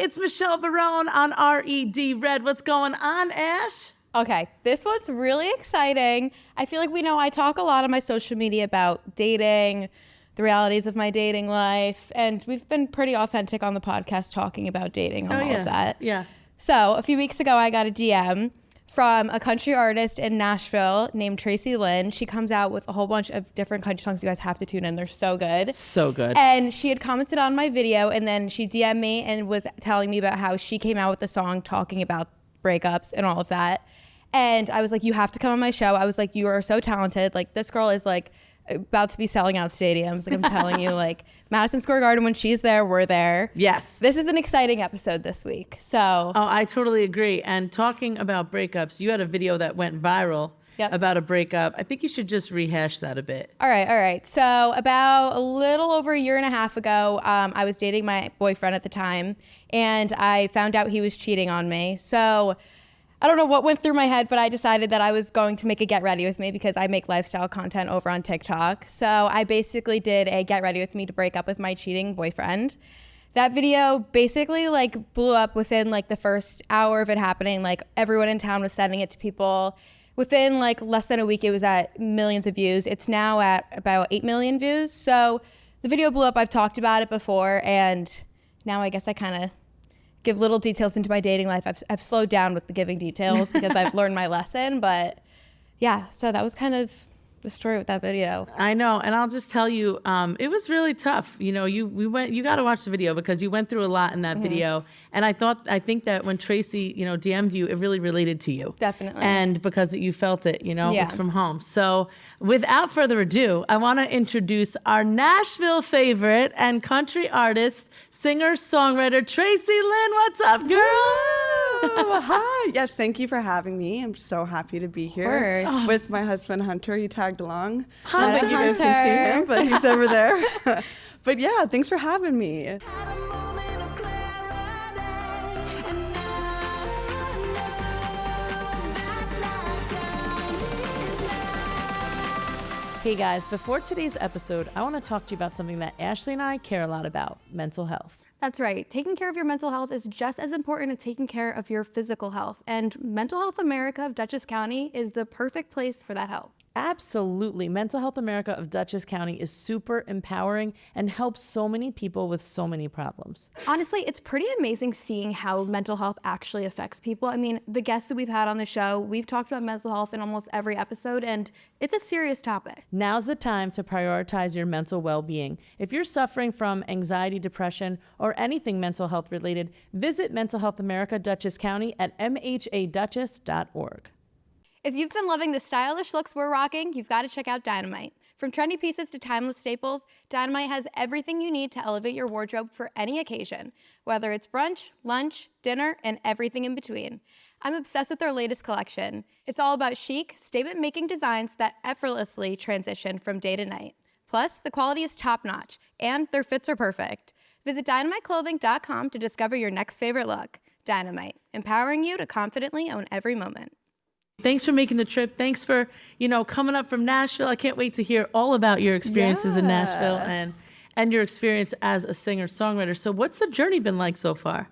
It's Michelle Barone on Red. What's going on, Ash? Okay, this one's really exciting. I feel like I talk a lot on my social media about dating, the realities of my dating life, and we've been pretty authentic on the podcast talking about dating and all of that. Yeah. So a few weeks ago, I got a DM from a country artist in Nashville named Tracielynn. She comes out with a whole bunch of different country songs. You guys have to tune in. They're so good. So good. And she had commented on my video, and then she DM'd me and was telling me about how she came out with a song talking about breakups and all of that. And I was like, you have to come on my show. I was like, you are so talented. Like, this girl is like about to be selling out stadiums. Like, I'm telling you, like, Madison Square Garden, when she's there, we're there. Yes. This is an exciting episode this week. So. Oh, I totally agree. And talking about breakups, you had a video that went viral about a breakup. I think you should just rehash that a bit. All right. So about a little over a year and a half ago, I was dating my boyfriend at the time, and I found out he was cheating on me. So I don't know what went through my head, but I decided that I was going to make a get ready with me because I make lifestyle content over on TikTok. So I basically did a get ready with me to break up with my cheating boyfriend. That video basically like blew up within like the first hour of it happening. Like, everyone in town was sending it to people. Within like less than a week, it was at millions of views. It's now at about 8 million views. So the video blew up. I've talked about it before, and now I guess I kind of give little details into my dating life. I've slowed down with the giving details because I've learned my lesson. But yeah, so that was kind of the story with that video. I know, and I'll just tell you, it was really tough. You know, you got to watch the video because you went through a lot in that video. And I think that when Tracy, DM'd you, it really related to you. Definitely. And because you felt it, it was from home. So without further ado, I want to introduce our Nashville favorite and country artist, singer, songwriter, Tracielynn. What's up, girl? Oh, hi. Yes, thank you for having me. I'm so happy to be here with my husband, Hunter. He tagged along. I don't think you guys can see him, but he's over there. But yeah, thanks for having me. Hey guys, before today's episode, I want to talk to you about something that Ashley and I care a lot about: mental health. That's right. Taking care of your mental health is just as important as taking care of your physical health. And Mental Health America of Dutchess County is the perfect place for that help. Absolutely. Mental Health America of Dutchess County is super empowering and helps so many people with so many problems. Honestly, it's pretty amazing seeing how mental health actually affects people. I mean, the guests that we've had on the show, we've talked about mental health in almost every episode, and it's a serious topic. Now's the time to prioritize your mental well-being. If you're suffering from anxiety, depression, or anything mental health related, visit Mental Health America Dutchess County at mhaDutchess.org. If you've been loving the stylish looks we're rocking, you've got to check out Dynamite. From trendy pieces to timeless staples, Dynamite has everything you need to elevate your wardrobe for any occasion, whether it's brunch, lunch, dinner, and everything in between. I'm obsessed with their latest collection. It's all about chic, statement-making designs that effortlessly transition from day to night. Plus, the quality is top-notch, and their fits are perfect. Visit dynamiteclothing.com to discover your next favorite look. Dynamite, empowering you to confidently own every moment. Thanks for making the trip. Thanks for, coming up from Nashville. I can't wait to hear all about your experiences in Nashville and your experience as a singer-songwriter. So what's the journey been like so far?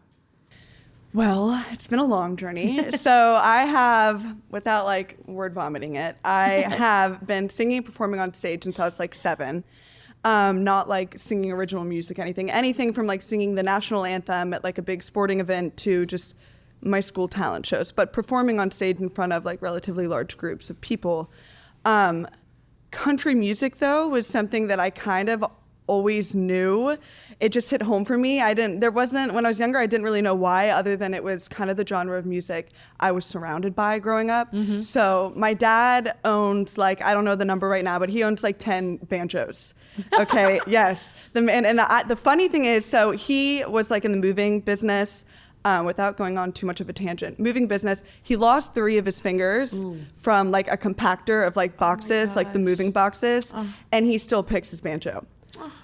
Well, it's been a long journey. So I have, without like word vomiting it, I have been singing and performing on stage since I was like 7. Not like singing original music, anything from like singing the national anthem at like a big sporting event to just my school talent shows, but performing on stage in front of like relatively large groups of people. Country music though was something that I kind of always knew. It just hit home for me. When I was younger, I didn't really know why, other than it was kind of the genre of music I was surrounded by growing up. Mm-hmm. So my dad owns like, I don't know the number right now, but he owns like 10 banjos. Okay. Yes. The funny thing is, so he was like in the moving business. Without going on too much of a tangent, moving business, he lost 3 of his fingers from like a compactor of like boxes, like the moving boxes, and he still picks his banjo.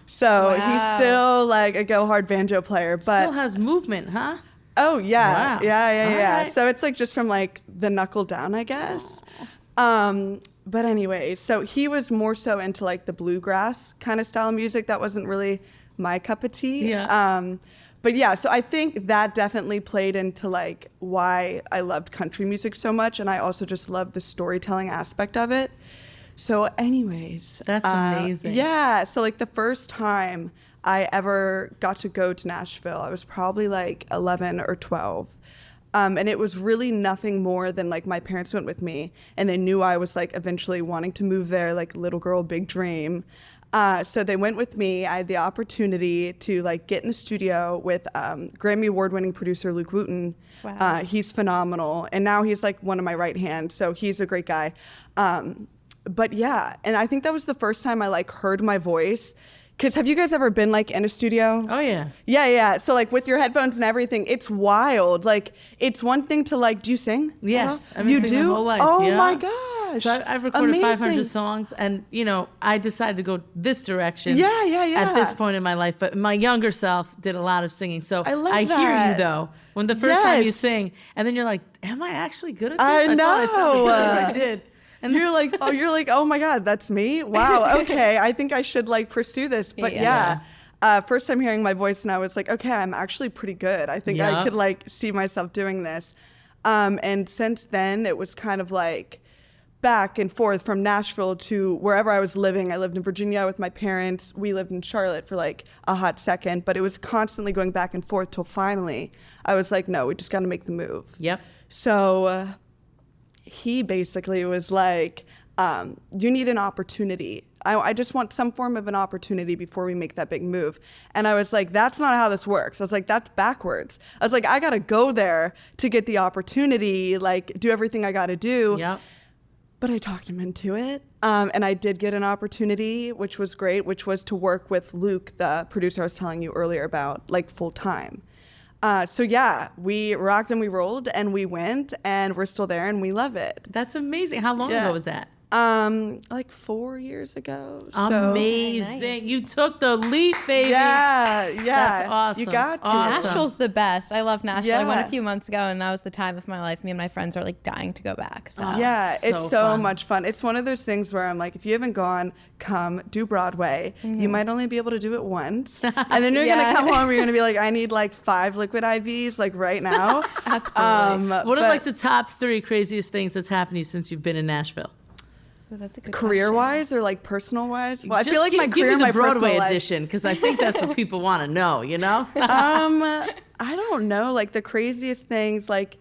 So he's still like a go hard banjo player, but still has movement, huh? Oh yeah, wow. yeah. Right. So it's like just from like the knuckle down, I guess. But anyway, so he was more so into like the bluegrass kind of style of music. That wasn't really my cup of tea. Yeah. But yeah, so I think that definitely played into like why I loved country music so much, and I also just loved the storytelling aspect of it. So anyways, that's amazing. Yeah, so like the first time I ever got to go to Nashville, I was probably like 11 or 12. And it was really nothing more than like my parents went with me, and they knew I was like eventually wanting to move there, like little girl, big dream. So they went with me. I had the opportunity to like get in the studio with Grammy Award-winning producer Luke Wooten. Wow. He's phenomenal, and now he's like one of my right hands. So he's a great guy. But yeah, and I think that was the first time I like heard my voice. Because have you guys ever been like in a studio? Oh yeah. Yeah. So like with your headphones and everything, it's wild. Like it's one thing to like, do you sing? Yes. You do? My whole life. Oh yeah. my gosh. So I've recorded Amazing. 500 songs, and you know, I decided to go this direction. Yeah. At this point in my life, but my younger self did a lot of singing. So I love hear that. you though. When the first time you Yes. sing, and then you're like, "Am I actually good at this?" I thought I sounded good as I know. did. And You're like, oh my God, that's me? Wow, okay, I think I should like pursue this. But yeah. First time hearing my voice and I was like, okay, I'm actually pretty good. I think I could like see myself doing this. And since then it was kind of like back and forth from Nashville to wherever I was living. I lived in Virginia with my parents. We lived in Charlotte for like a hot second, but it was constantly going back and forth till finally I was like, no, we just got to make the move. Yep. So he basically was like, you need an opportunity. I just want some form of an opportunity before we make that big move. And I was like, that's not how this works. I was like, that's backwards. I was like, I got to go there to get the opportunity, like do everything I got to do. Yep. But I talked him into it. And I did get an opportunity, which was great, which was to work with Luke, the producer I was telling you earlier about, like full time. So yeah, we rocked and we rolled and we went and we're still there and we love it. That's amazing. How long ago was that? Like 4 years ago. So. Amazing. Nice. You took the leap, baby. Yeah. That's awesome. You got to. Awesome. Nashville's the best. I love Nashville. I went Yeah. a few months ago, and that was the time of my life. Me and my friends are like dying to go back. So. Yeah, so it's so fun. much fun. It's one of those things where I'm like, if you haven't gone, come do Broadway. You might only be able to do it once. And then you're going to come home, you're going to be like, I need like 5 liquid IVs like right now. Absolutely. What are but like the top 3 craziest things that's happened to you since you've been in Nashville? Ooh, that's a good career-wise or like personal-wise? Well, I Just feel like my give career me and the my Broadway personal life. edition, because I think that's what people want to know, you know? I don't know, like the craziest things, like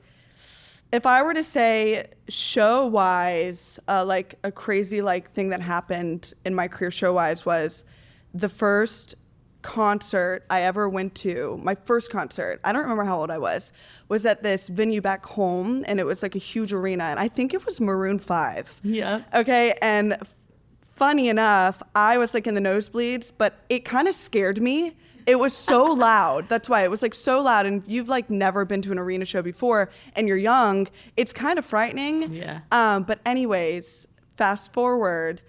if I were to say show-wise, like a crazy like thing that happened in my career show-wise was the first concert I ever went to, my first concert, I don't remember how old I was at this venue back home, and it was like a huge arena, and I think it was Maroon 5. Yeah. Okay, and funny enough, I was like in the nosebleeds, but it kind of scared me. It was so loud. That's why it was like so loud, and you've like never been to an arena show before and you're young. It's kind of frightening. Yeah. But anyways, fast forward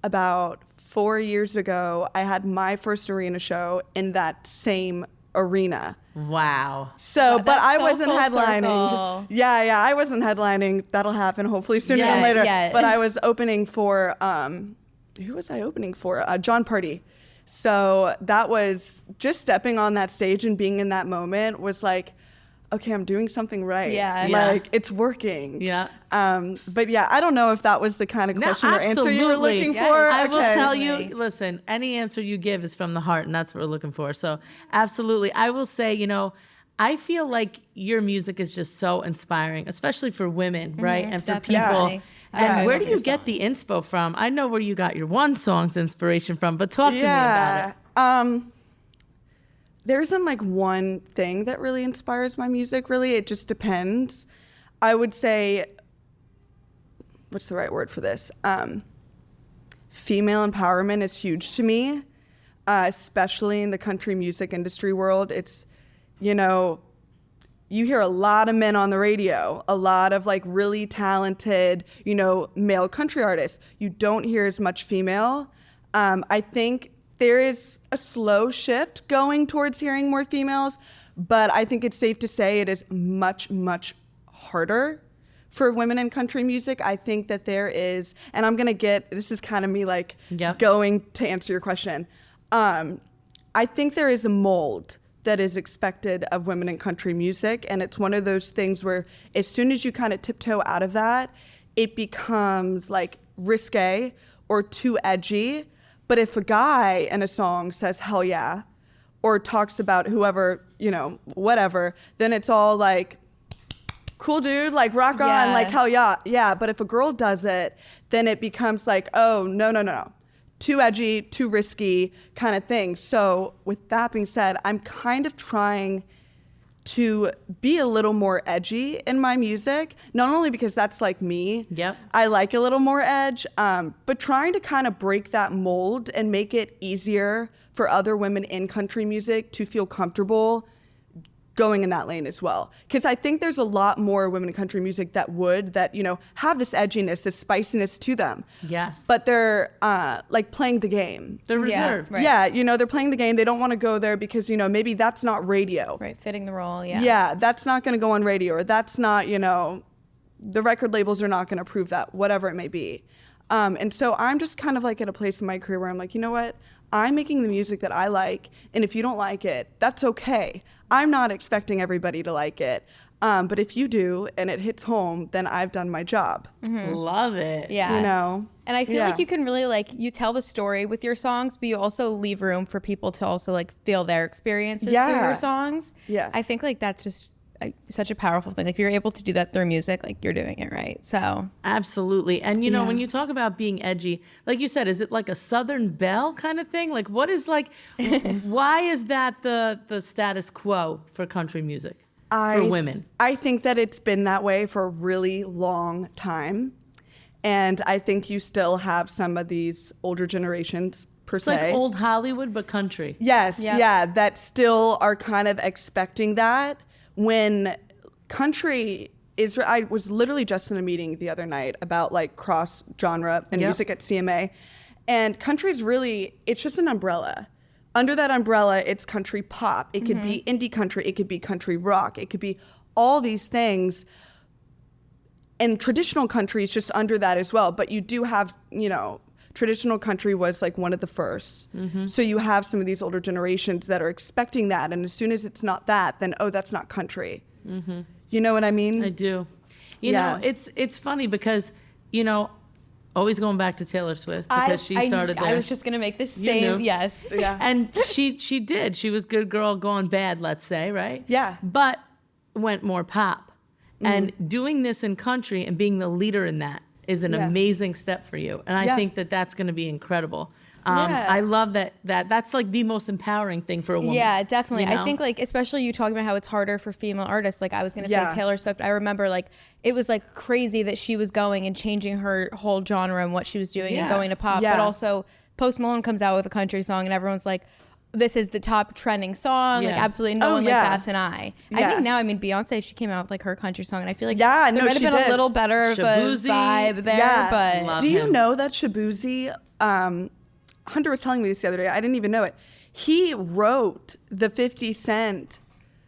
about 4 years ago, I had my first arena show in that same arena. Wow. So, Wow, but that's I so wasn't full headlining. circle. Yeah, I wasn't headlining. That'll happen hopefully sooner than Yes, later. yeah. But I was opening for, who was I opening for? John Party. So that was just stepping on that stage and being in that moment was like, okay, I'm doing something right. Yeah. Like it's working. Yeah. But yeah, I don't know if that was the kind of question or answer you were absolutely. looking Yes. for. I will Okay. tell you, listen, any answer you give is from the heart, and that's what we're looking for. So, absolutely. I will say, you know, I feel like your music is just so inspiring, especially for women, right? And for people. Definitely. And Yeah. where do you get the inspo from? I know where you got your one song's inspiration from, but talk to me about it. There isn't like one thing that really inspires my music, really. It just depends. I would say, what's the right word for this? Female empowerment is huge to me, especially in the country music industry world. It's, you know, you hear a lot of men on the radio, a lot of like really talented, you know, male country artists. You don't hear as much female. I think there is a slow shift going towards hearing more females, but I think it's safe to say it is much, much harder for women in country music. I think that there is, and I'm gonna get, this is kind of me like Yep. going to answer your question. I think there is a mold that is expected of women in country music. And it's one of those things where as soon as you kind of tiptoe out of that, it becomes like risque or too edgy. But if a guy in a song says hell yeah, or talks about whoever, you know, whatever, then it's all like, cool dude, like rock on, like hell yeah. Yeah, but if a girl does it, then it becomes like, oh, no. Too edgy, too risky kind of thing. So with that being said, I'm kind of trying to be a little more edgy in my music, not only because that's like me. Yep. I like a little more edge, but trying to kind of break that mold and make it easier for other women in country music to feel comfortable going in that lane as well. Because I think there's a lot more women in country music that you know, have this edginess, this spiciness to them. Yes. But they're like playing the game. They're reserved. Right. Yeah, you know, they're playing the game. They don't want to go there because, you know, maybe that's not radio. Right, fitting the role, yeah. Yeah, that's not going to go on radio, or that's not, you know, the record labels are not going to approve that, whatever it may be. And so I'm just kind of like at a place in my career where I'm like, you know what? I'm making the music that I like, and if you don't like it, that's okay. I'm not expecting everybody to like it. But if you do and it hits home, then I've done my job. Love it. Yeah. You know? And I feel like you can really like, you tell the story with your songs, but you also leave room for people to also like feel their experiences through your songs. Yeah. I think like that's just such a powerful thing. Like if you're able to do that through music, like you're doing it right. So Absolutely. And you know, when you talk about being edgy, like you said, is it like a Southern belle kind of thing? Like what is like, why is that the status quo for country music for women? I think that it's been that way for a really long time. And I think you still have some of these older generations per It's se. like old Hollywood, but country. Yes, Yep. yeah, that still are kind of expecting that. When country is, I was literally just in a meeting the other night about like cross genre and music at CMA, and country is really, it's just an umbrella. Under that umbrella, it's country pop. It could be indie country. It could be country rock. It could be all these things. And traditional country is just under that as well. But you do have, you know, traditional country was like one of the first. So you have some of these older generations that are expecting that. And as soon as it's not that, then, oh, that's not country. You know what I mean? I do. You know, it's funny because, you know, always going back to Taylor Swift because she started there. I was just going to make the You same, knew. yes. Yeah. And she did. She was good girl gone bad, let's say, right? Yeah. But went more pop. And doing this in country and being the leader in that is an amazing step for you. And I think that that's going to be incredible. I love that's like the most empowering thing for a woman. Yeah, definitely. You know? I think like, especially you talking about how it's harder for female artists. Like I was going to say Taylor Swift. I remember like, it was like crazy that she was going and changing her whole genre and what she was doing and going to pop. But also Post Malone comes out with a country song and everyone's like, this is the top trending song. Like absolutely no one like bats an eye. I think now, I mean, Beyonce, she came out with like her country song and I feel like there might have been a little better of a vibe there, but Love do you him. know that Shabuzi, Hunter was telling me this the other day, I didn't even know it. He wrote the 50 Cent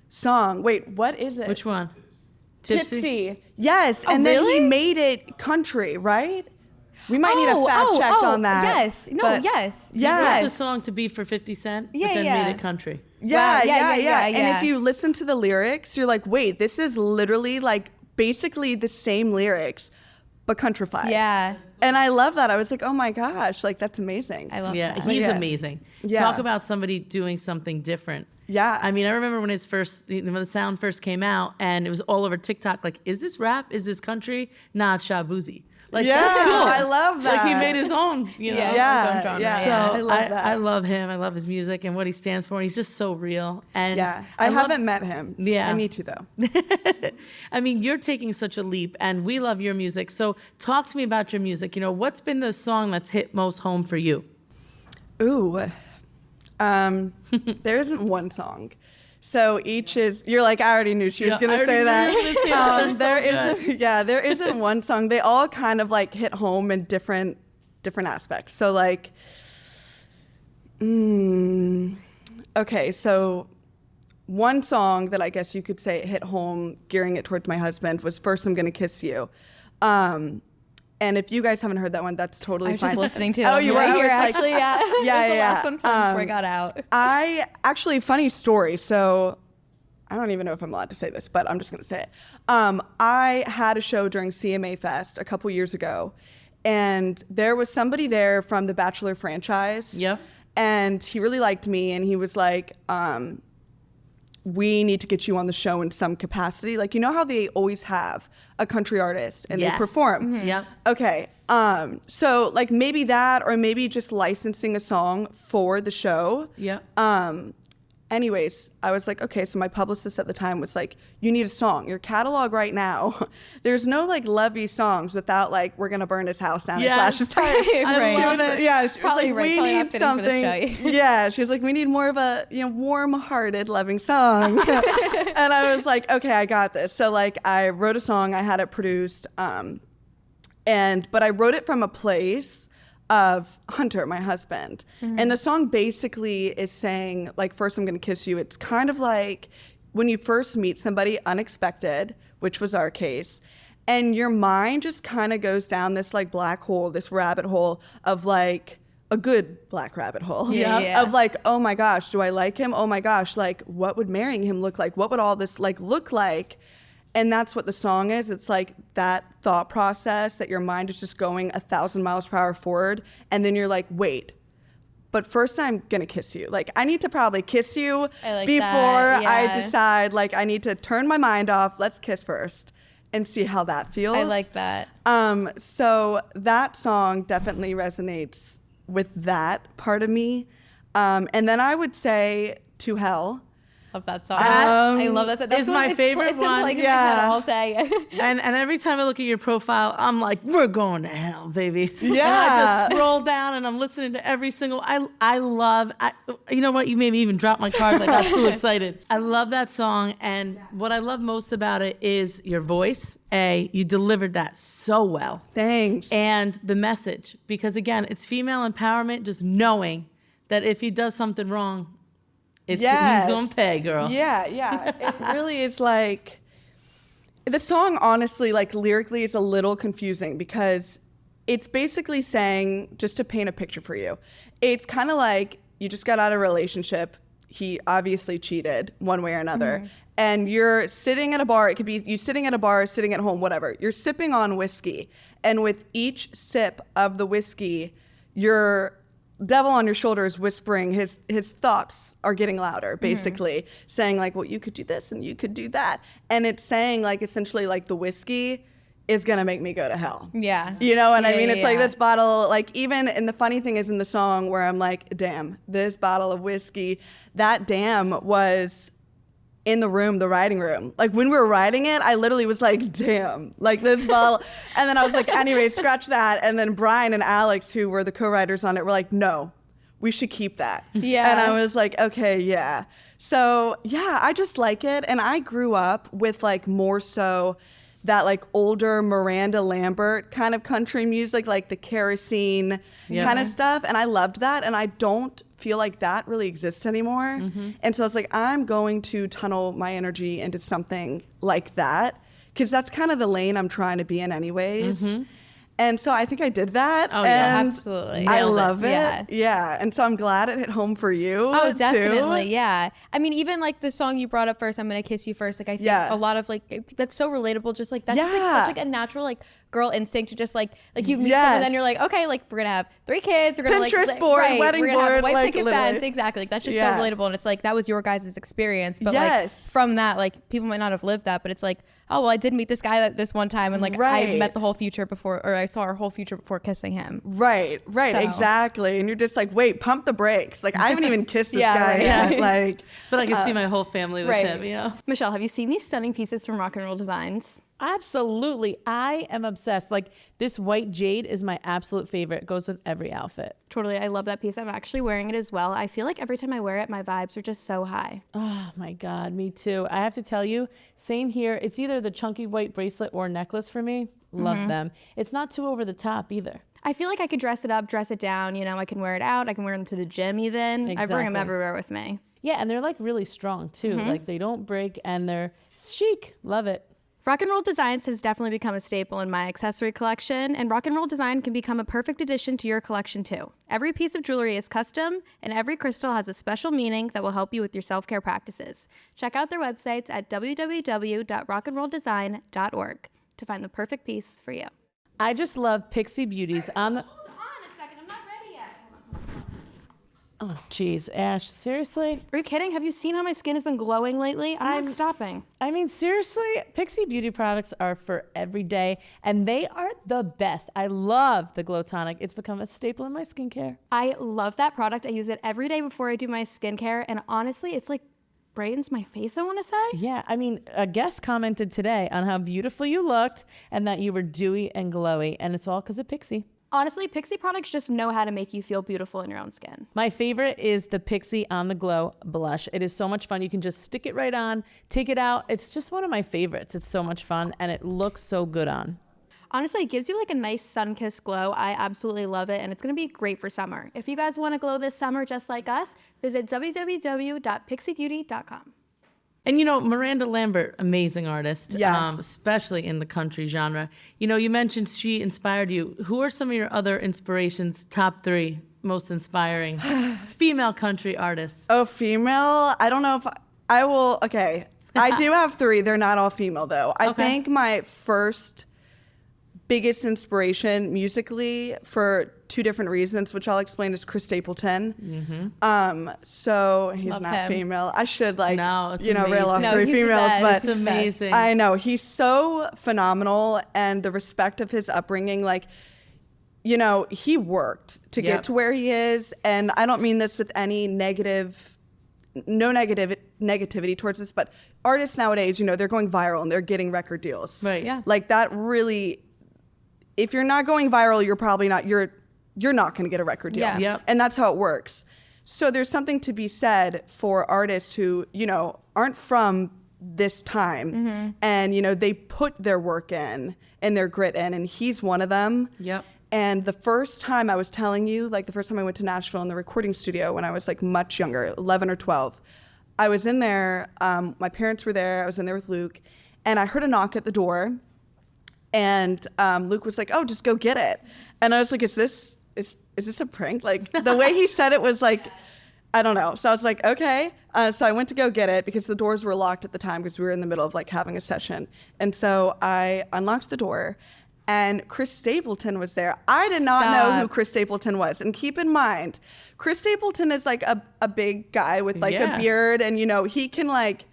song. Wait, what is it? Which one? Tipsy. Yes, and then really? he made it country, right? We might need a fact checked on that. Yes. No, but- yes. Yeah. Wrote the Yes. song to be for 50 Cent, Yeah, but then yeah. made it country. Yeah, Wow. yeah. Yeah. And if you listen to the lyrics, you're like, wait, this is literally like basically the same lyrics, but countrified. Yeah. And I love that. I was like, oh my gosh, like that's amazing. I love Yeah, that. he's Yeah. amazing. Yeah. Talk about somebody doing something different. Yeah. I mean, I remember when the sound first came out and it was all over TikTok, like, is this rap? Is this country? Nah, it's Shabuzi. Like, Yeah, that's cool. I love that. Like, he made his own, you know? Yeah, his own genre. yeah. So I love that. I love him. I love his music and what he stands for. He's just so real. And Yeah, I love- haven't met him. Yeah. I need to though. I mean, you're taking such a leap and we love your music. So talk to me about your music. You know, what's been the song that's hit most home for you? Ooh, there isn't one song. So each is, you're like, I already knew she was Yeah, going I to say already knew that. this. Yeah, they're so There good. isn't, yeah, there isn't one song. They all kind of like hit home in different aspects. So like, okay, so one song that I guess you could say hit home, gearing it towards my husband, was First I'm Gonna Kiss You. And if you guys haven't heard that one, that's totally fine. I was just listening to it. Oh, you were here, like, actually, yeah. It was the last one from before I got out. Funny story. So I don't even know if I'm allowed to say this, but I'm just going to say it. I had a show during CMA Fest a couple years ago, and there was somebody there from the Bachelor franchise. Yeah. And he really liked me, and he was like, we need to get you on the show in some capacity. Like, you know how they always have a country artist and they perform? Mm-hmm. Yeah. Okay. So like maybe that, or maybe just licensing a song for the show. Yeah. Anyways, I was like, okay, so my publicist at the time was like, you need a song. Your catalog right now, there's no like lovey songs without like, we're gonna burn his house down and slash his tires. Right. Yeah, she was Probably like, right. we Probably not need fitting for the something. show. Yeah, she was like, we need more of a warm-hearted, loving song. And I was like, okay, I got this. So like, I wrote a song, I had it produced, but I wrote it from a place of Hunter, my husband. Mm-hmm. And the song basically is saying, like, first I'm gonna kiss you. It's kind of like when you first meet somebody unexpected, which was our case, and your mind just kind of goes down this like black hole, this rabbit hole of like a good black rabbit hole. Yeah. Of like, oh my gosh, do I like him? Oh my gosh, like what would marrying him look like? What would all this like look like? And that's what the song is. It's like that thought process that your mind is just going 1,000 miles per hour forward. And then you're like, wait, but first I'm going to kiss you. Like, I need to probably kiss you before I decide, like, I need to turn my mind off. Let's kiss first and see how that feels. I like that. So that song definitely resonates with that part of me. And then I would say To Hell. Love that song. I love that song. That's my favorite it's been one. playing in my head all day. and every time I look at your profile, I'm like, we're going to hell, baby. Yeah. And I just scroll down and I'm listening to every single. You know what? You made me even drop my cards. I got too excited. I love that song, and what I love most about it is your voice. You delivered that so well. Thanks. And the message, because again, it's female empowerment. Just knowing that if he does something wrong, he's gonna pay, girl. Yeah. It really is like, the song honestly, like lyrically is a little confusing because it's basically saying, just to paint a picture for you, it's kind of like you just got out of a relationship. He obviously cheated one way or another. Mm-hmm. And you're sitting at a bar. It could be you sitting at a bar, sitting at home, whatever. You're sipping on whiskey. And with each sip of the whiskey, your devil on your shoulder is whispering, his thoughts are getting louder, basically, saying like, well, you could do this and you could do that. And it's saying like, essentially like the whiskey is going to make me go to hell. Yeah. You know what I mean? It's like this bottle, like even, and the funny thing is in the song where I'm like, damn, this bottle of whiskey, that damn was in the room, the writing room. Like when we were writing it, I literally was like, damn, like this bottle. And then I was like, anyway, scratch that. And then Brian and Alex, who were the co-writers on it, were like, no, we should keep that. Yeah. And I was like, okay, yeah. So yeah, I just like it. And I grew up with like more so that like older Miranda Lambert kind of country music, like the Kerosene kind of stuff. And I loved that. And I don't feel like that really exists anymore. And so I was like, I'm going to tunnel my energy into something like that, because that's kind of the lane I'm trying to be in anyways. And so I think I did that. Oh, yeah, absolutely. I love it. Yeah. And so I'm glad it hit home for you. Oh, definitely. Too. Yeah. I mean, even like the song you brought up first, I'm going to kiss you first. Like, I think a lot of like, that's so relatable. Just like, that's just like such like a natural like girl instinct to just like you meet someone and then you're like, okay, like we're going to have 3 kids. We're going to Pinterest board, wedding we're board. We're going to have white like, picket fence. Exactly. Like that's just so relatable. And it's like, that was your guys' experience. But like from that, like people might not have lived that, but it's like, oh, well, I did meet this guy this one time and like I met the whole future before, or I saw our whole future before kissing him. Right, so. Exactly. And you're just like, wait, pump the brakes. Like I haven't even kissed this guy yet. Like, but I can see my whole family with him, you know? Michelle, have you seen these stunning pieces from Rock and Roll Designs? Absolutely. I am obsessed. Like this white jade is my absolute favorite. It goes with every outfit. Totally. I love that piece. I'm actually wearing it as well. I feel like every time I wear it, my vibes are just so high. Oh my God, me too. I have to tell you, same here. It's either the chunky white bracelet or necklace for me. Love them. It's not too over the top either. I feel like I could dress it up, dress it down. You know, I can wear it out. I can wear them to the gym even. I bring them everywhere with me. Yeah, and they're like really strong too. Like they don't break and they're chic. Love it. Rock and roll designs has definitely become a staple in my accessory collection, and rock and roll design can become a perfect addition to your collection too. Every piece of jewelry is custom, and every crystal has a special meaning that will help you with your self-care practices. Check out their websites at www.rockandrolldesign.org to find the perfect piece for you. I just love Pixie Beauties on the... Hold on a second, I'm not ready yet. Oh, geez, Ash, seriously? Are you kidding? Have you seen how my skin has been glowing lately? I'm not stopping. I mean, seriously, Pixie Beauty products are for every day, and they are the best. I love the Glow Tonic. It's become a staple in my skincare. I love that product. I use it every day before I do my skincare, and honestly, it's like brightens my face, I want to say. Yeah, I mean, a guest commented today on how beautiful you looked and that you were dewy and glowy, and it's all because of Pixie. Honestly, Pixie products just know how to make you feel beautiful in your own skin. My favorite is the Pixie On The Glow blush. It is so much fun. You can just stick it right on, take it out. It's just one of my favorites. It's so much fun, and it looks so good on. Honestly, it gives you like a nice sun-kissed glow. I absolutely love it, and it's going to be great for summer. If you guys want to glow this summer just like us, visit www.pixiebeauty.com. And, you know, Miranda Lambert, amazing artist, Yes. especially in the country genre. You know, you mentioned she inspired you. Who are some of your other inspirations, top 3 most inspiring female country artists? Oh, female? I don't know if I will. Okay. I do have 3. They're not all female, though. I think my first biggest inspiration musically for 2 different reasons, which I'll explain, is Chris Stapleton. So he's Love not him. female. I should rail off No, 3 he's the females, best. but It's amazing. I know he's so phenomenal, and the respect of his upbringing, like, you know, he worked to get to where he is, and I don't mean this with any negativity towards this, but artists nowadays, you know, they're going viral and they're getting record deals. Right. Yeah. Like that really, if you're not going viral, you're probably not, you're not going to get a record deal. Yeah. Yep. And that's how it works. So there's something to be said for artists who, you know, aren't from this time, and, you know, they put their work in and their grit in, and he's one of them. Yep. And the first time, I was telling you, like the first time I went to Nashville in the recording studio when I was like much younger, 11 or 12, I was in there, my parents were there, I was in there with Luke, and I heard a knock at the door, and Luke was like, oh, just go get it. And I was like, is this a prank? Like the way he said it was like, I don't know. So I was like, okay. So I went to go get it because the doors were locked at the time because we were in the middle of like having a session. And so I unlocked the door, and Chris Stapleton was there. I did not know who Chris Stapleton was. And keep in mind, Chris Stapleton is like a big guy with like a beard, and, you know, he can like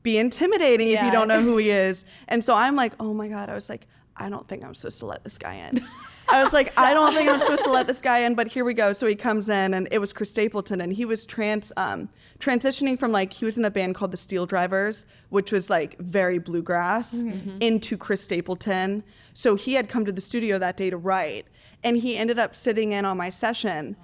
be intimidating if you don't know who he is. And so I'm like, oh my God. I was like, I don't think I'm supposed to let this guy in. I was like, I don't think I'm supposed to let this guy in, but here we go. So he comes in, and it was Chris Stapleton, and he was transitioning from, like, he was in a band called the Steel Drivers, which was like very bluegrass, into Chris Stapleton. So he had come to the studio that day to write, and he ended up sitting in on my session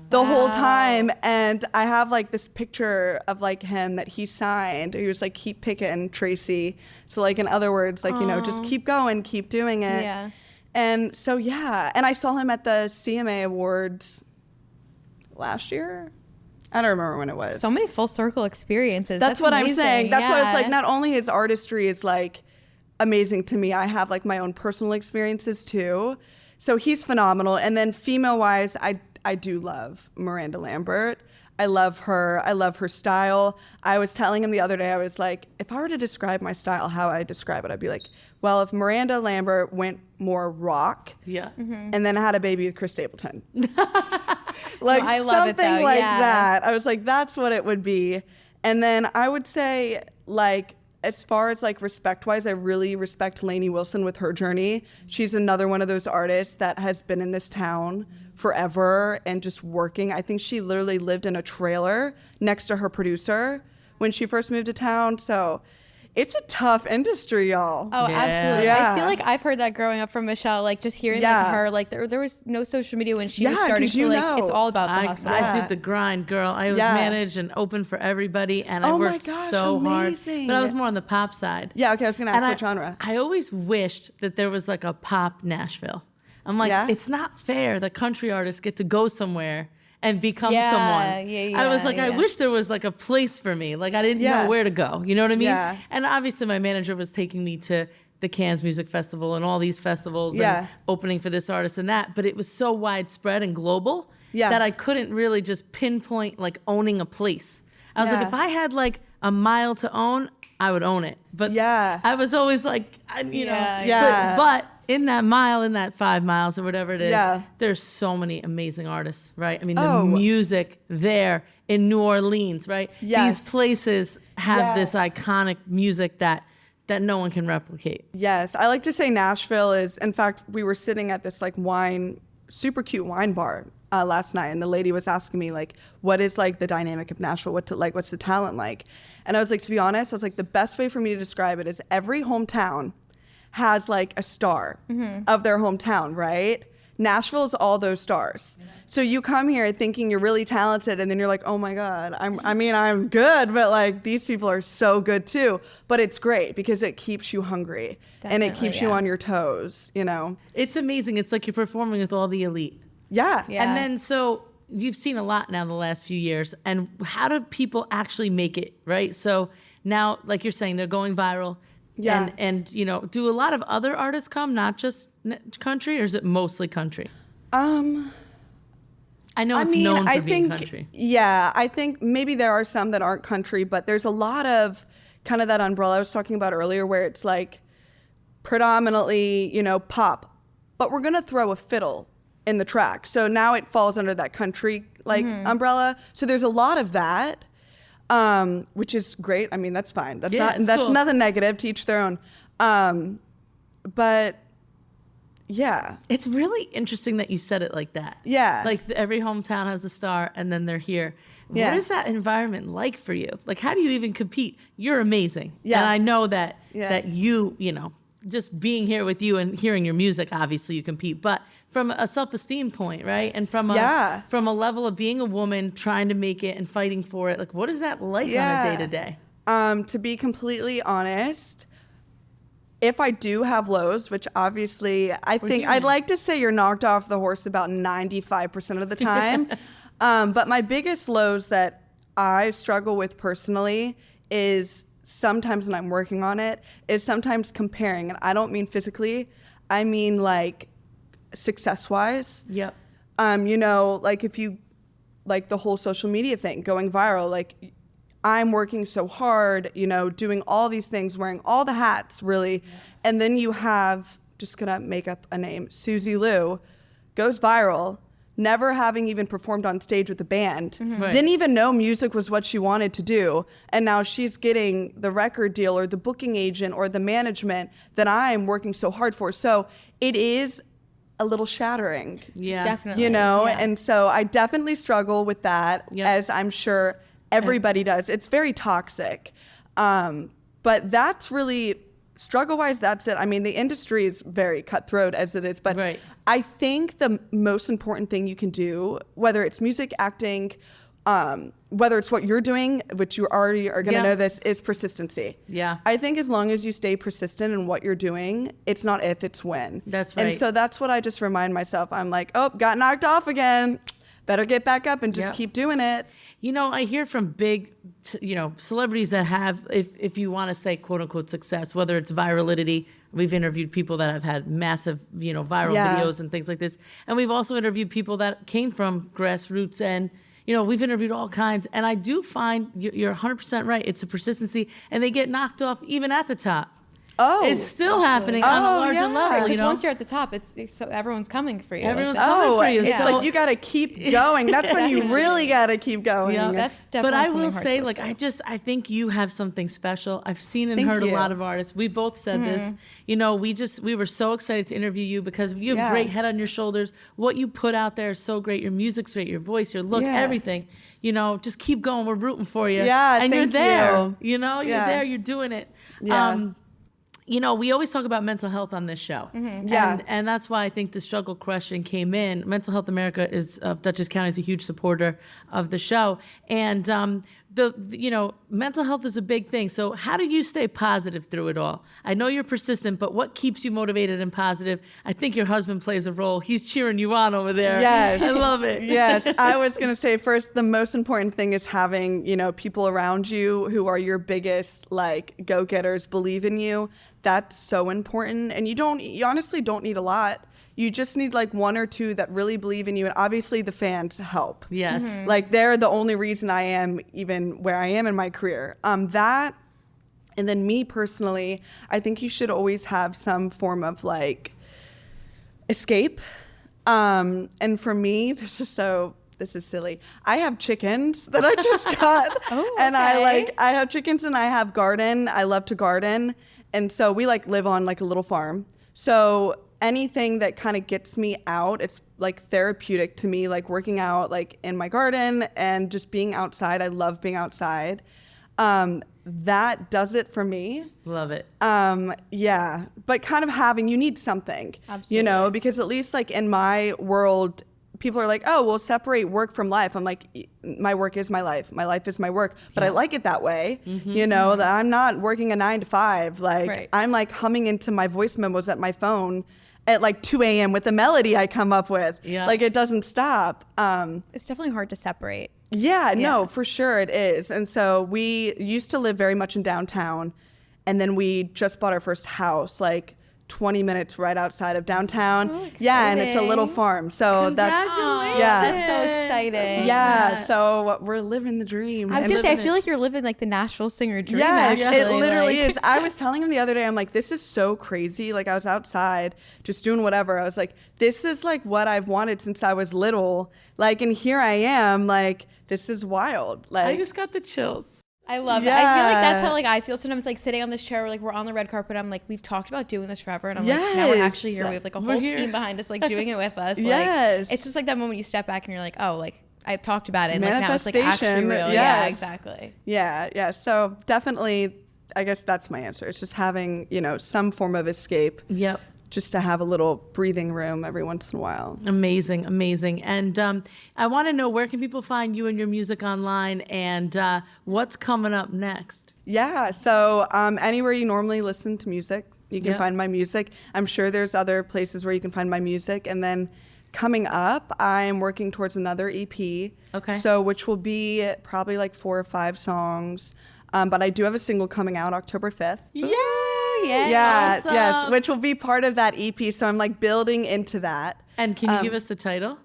the whole time. And I have like this picture of like him that he signed. He was like, keep picking, Tracy. So like, in other words, like, you know, just keep going, keep doing it. Yeah. And so, yeah. And I saw him at the CMA Awards last year. I don't remember when it was. So many full circle experiences. That's what amazing. I'm saying. That's why it's like, Yeah. not only his artistry is like amazing to me, I have like my own personal experiences too. So he's phenomenal. And then female wise, I do love Miranda Lambert. I love her. I love her style. I was telling him the other day, I was like, if I were to describe my style, how I describe it, I'd be like, well, if Miranda Lambert went more rock, and then had a baby with Chris Stapleton, like I love it, something though. like Yeah. that. I was like, that's what it would be. And then I would say, like, as far as like respect wise, I really respect Lainey Wilson with her journey. She's another one of those artists that has been in this town forever and just working. I think she literally lived in a trailer next to her producer when she first moved to town. So it's a tough industry, y'all. Oh, Yeah. absolutely. Yeah. I feel like I've heard that growing up from Michelle, like just hearing like her, like there was no social media when she was Yeah, starting. 'cause So you like know. it's all about the hustle. I did the grind, girl. I was managed and open for everybody, and I Oh my worked gosh, so amazing. hard. But I was more on the pop side. Yeah, okay, I was gonna ask And what genre. I always wished that there was like a pop Nashville. I'm like, Yeah? it's not fair that country artists get to go somewhere and become Yeah, someone. yeah, I was like, I yeah. wish there was like a place for me. Like I didn't Yeah. know where to go. You know what I mean? Yeah. And obviously my manager was taking me to the Cannes Music Festival and all these festivals and opening for this artist and that, but it was so widespread and global that I couldn't really just pinpoint like owning a place. I was like, if I had like a mile to own, I would own it. But I was always like, but in that mile, in that 5 miles or whatever it is, there's so many amazing artists, right? I mean, the music there in New Orleans, right? These places have this iconic music that no one can replicate. Yes, I like to say Nashville is, in fact, we were sitting at this like super cute wine bar last night, and the lady was asking me like, what is like the dynamic of Nashville? What's the talent like? And I was like, to be honest, I was like, the best way for me to describe it is every hometown has like a star of their hometown, right? Nashville is all those stars. So you come here thinking you're really talented, and then you're like, oh my God, I'm good, but like these people are so good too. But it's great because it keeps you hungry. Definitely, and it keeps you on your toes, you know? It's amazing. It's like you're performing with all the elite. Yeah. And then so you've seen a lot now the last few years, and how do people actually make it, right? So now, like you're saying, they're going viral. Yeah. And you know, do a lot of other artists come, not just country, or is it mostly country? I know it's known for being country. Yeah, I think maybe there are some that aren't country, but there's a lot of kind of that umbrella I was talking about earlier where it's like predominantly, you know, pop, but we're going to throw a fiddle in the track. So now it falls under that country like umbrella. So there's a lot of that. Which is great. I mean, that's fine. That's cool. Nothing negative, to each their own. But yeah. It's really interesting that you said it like that. Yeah. Like every hometown has a star and then they're here. Yeah. What is that environment like for you? Like, how do you even compete? You're amazing. Yeah. And I know that, that you know, just being here with you and hearing your music, obviously you compete, but from a self-esteem point, right? And from a level of being a woman, trying to make it and fighting for it, like what is that like on a day-to-day? To be completely honest, if I do have lows, which obviously I think I'd like to say you're knocked off the horse about 95% of the time. Yes. But my biggest lows that I struggle with personally is sometimes, and I'm working on it, is sometimes comparing. And I don't mean physically, I mean like success-wise. Yep. You know, like if you, like the whole social media thing, going viral, like I'm working so hard, you know, doing all these things, wearing all the hats, really. Yeah. And then you have, just gonna make up a name, Susie Liu, goes viral, never having even performed on stage with the band, right. Didn't even know music was what she wanted to do. And now she's getting the record deal or the booking agent or the management that I'm working so hard for. So it is a little shattering. Yeah, definitely. You know, and so I definitely struggle with that, as I'm sure everybody does. It's very toxic. But that's really, struggle-wise, that's it. I mean, the industry is very cutthroat as it is, but I think the most important thing you can do, whether it's music, acting, whether it's what you're doing, which you already are going to know this, is persistency. Yeah. I think as long as you stay persistent in what you're doing, it's not if, it's when. That's right. And so that's what I just remind myself. I'm like, oh, got knocked off again. Better get back up and just keep doing it. You know, I hear from big, you know, celebrities that have, if you want to say quote unquote success, whether it's virality, we've interviewed people that have had massive, you know, viral videos and things like this. And we've also interviewed people that came from grassroots, and, you know, we've interviewed all kinds. And I do find you're 100% right. It's a persistency, and they get knocked off even at the top. Oh, it's still happening on a larger level. Because you know? once you're at the top, it's so everyone's coming for you. Everyone's coming for you. It's like you got to keep going. That's when you really got to keep going. Yeah, that's definitely. But I will say, like, I think you have something special. I've seen and heard a lot of artists. We both said this. You know, we were so excited to interview you because you have a great head on your shoulders. What you put out there is so great. Your music's great. Your voice, your look, everything. You know, just keep going. We're rooting for you. Yeah, and you're there. You know, you're there. You're doing it. Yeah. You know, we always talk about mental health on this show. And that's why I think the struggle question came in. Mental Health America of Dutchess County is a huge supporter of the show. And mental health is a big thing. So how do you stay positive through it all? I know you're persistent, but what keeps you motivated and positive? I think your husband plays a role. He's cheering you on over there. Yes. I love it. Yes. I was going to say first, the most important thing is having, people around you who are your biggest go-getters, believe in you. That's so important. And you honestly don't need a lot. You just need one or two that really believe in you. And obviously the fans help. Yes. Mm-hmm. They're the only reason I am even where I am in my career. That, and then me personally, I think you should always have some form of escape. And for me, this is silly. I have chickens that I just got. And I have chickens and I have garden. I love to garden. And so we live on a little farm. So anything that kind of gets me out, it's therapeutic to me, working out in my garden and just being outside. I love being outside. That does it for me. Love it. Yeah, but kind of you need something. Absolutely. Because at least in my world, people are oh, we'll separate work from life. I'm my work is my life. My life is my work. But I like it that way. Mm-hmm. That I'm not working a 9 to 5. Right. I'm humming into my voice memos at my phone at 2 a.m. with the melody I come up with. Yeah. It doesn't stop. It's definitely hard to separate. Yeah, no, for sure it is. And so we used to live very much in downtown. And then we just bought our first house 20 minutes right outside of downtown. Oh, yeah, and it's a little farm. So that's That's so exciting. Yeah, so we're living the dream. I was gonna say, I feel like you're living the Nashville singer dream. Yeah, actually. it literally is. I was telling him the other day, I'm this is so crazy. I was outside just doing whatever. I was this is what I've wanted since I was little. And here I am. This is wild. I just got the chills. I love it. I feel that's how I feel sometimes sitting on this chair, we're on the red carpet. I'm we've talked about doing this forever. And I'm now we're actually here. We have a whole team behind us doing it with us. Yes. It's just that moment you step back and you're oh, I talked about it. And now it's Manifestation. actually real. Yes. Yeah, exactly. Yeah. So definitely, I guess that's my answer. It's just having, some form of escape. Yep. Just to have a little breathing room every once in a while. Amazing. And I want to know, where can people find you and your music online, and what's coming up next? Yeah, so anywhere you normally listen to music, you can find my music. I'm sure there's other places where you can find my music. And then coming up, I'm working towards another EP. Okay. So which will be probably 4 or 5 songs. But I do have a single coming out October 5th. Yay! Yeah, awesome. yes, which will be part of that EP. So I'm building into that. And can you give us the title?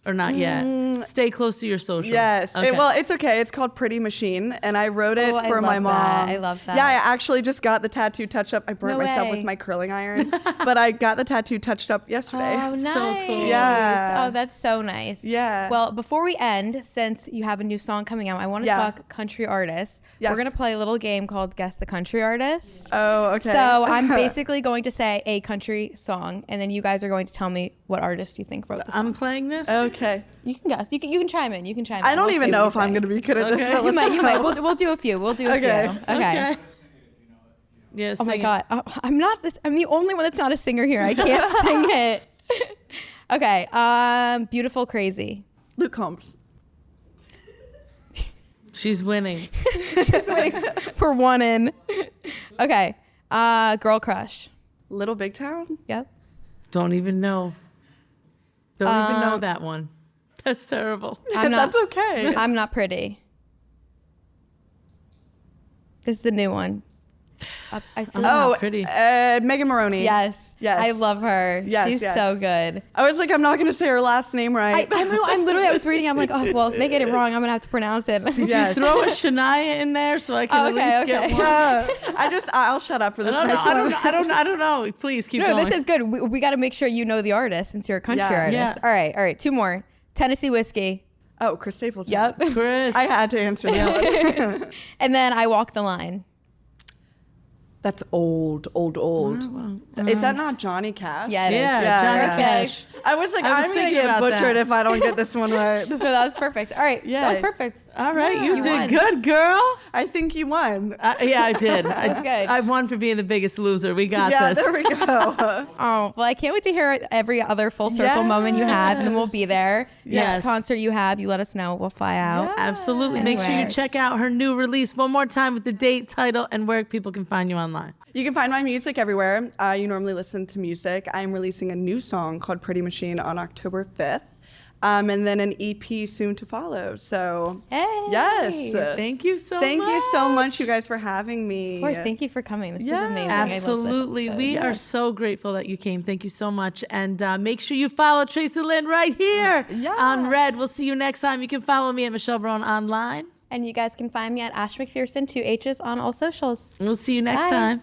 Or not yet? Stay close to your social. Yes. Okay. It's okay. It's called Pretty Machine. And I wrote it for my mom. I love that. Yeah, I actually just got the tattoo touch up. I burnt myself with my curling iron. But I got the tattoo touched up yesterday. Oh, nice. So cool. Yeah. Oh, that's so nice. Yeah. Well, before we end, since you have a new song coming out, I want to talk country artists. Yes. We're going to play a little game called Guess the Country Artist. Oh, okay. So I'm basically going to say a country song, and then you guys are going to tell me what artist you think wrote the song. I'm playing this? Okay. You can guess. You can chime in. You can chime in. I don't We'll even see know what if you I'm think. going to be good at this. Okay. But You might. We'll do a few. We'll do a Okay. few. Okay. Yeah, Oh my sing it. God. I'm the only one that's not a singer here. I can't sing it. Okay. Beautiful Crazy. Luke Combs. She's winning. Just waiting for one in. Okay. Girl Crush. Little Big Town. Yep. Don't even know. Don't even know that one. That's terrible. That's okay. I'm Not Pretty. This is a new one. I feel Not Pretty. Megan Maroney. Yes. Yes. I love her. Yes, She's yes. so good. I was I'm not going to say her last name right. I was reading. I'm oh, well, if they get it wrong, I'm going to have to pronounce it. Yes. Throw a Shania in there so I can at least get one. I'll shut up for this I next one. don't know. Please keep going. No, this is good. We got to make sure you know the artist since you're a country Yeah. artist. Yeah. All right. 2 more. Tennessee Whiskey. Oh, Chris Stapleton. Yep. Chris. I had to answer that one. And then I Walk the Line. That's old. Is that not Johnny Cash? Yeah, it is. Yeah, Johnny yeah. Cash. I was like, I was I'm going to thinking get about butchered that. if I don't get this one right. No, that was perfect. All right. Yeah. That was perfect. All right, you did won. good, girl. I think you won. Yeah, I did. That's good. I won for being the biggest loser. We got Yeah, this. there we go. Oh, well, I can't wait to hear every other full circle moment you have, and then we'll be there. Yes. Next concert you have, you let us know. We'll fly out. Absolutely. Make sure you Anyways. check out her new release one more time with the date, title, and where people can find you online. You can find my music everywhere. You normally listen to music. I'm releasing a new song called Pretty Machine on October 5th. And then an EP soon to follow. So, Hey. yes. Thank you so much. Thank you so much, you guys, for having me. Of course, thank you for coming. This is amazing. Absolutely. I love this We episode. are so grateful that you came. Thank you so much. And make sure you follow Tracielynn right here on Red. We'll see you next time. You can follow me at Michelle Barone online. And you guys can find me at Ash McPherson, 2 H's on all socials. We'll see you next Bye. time.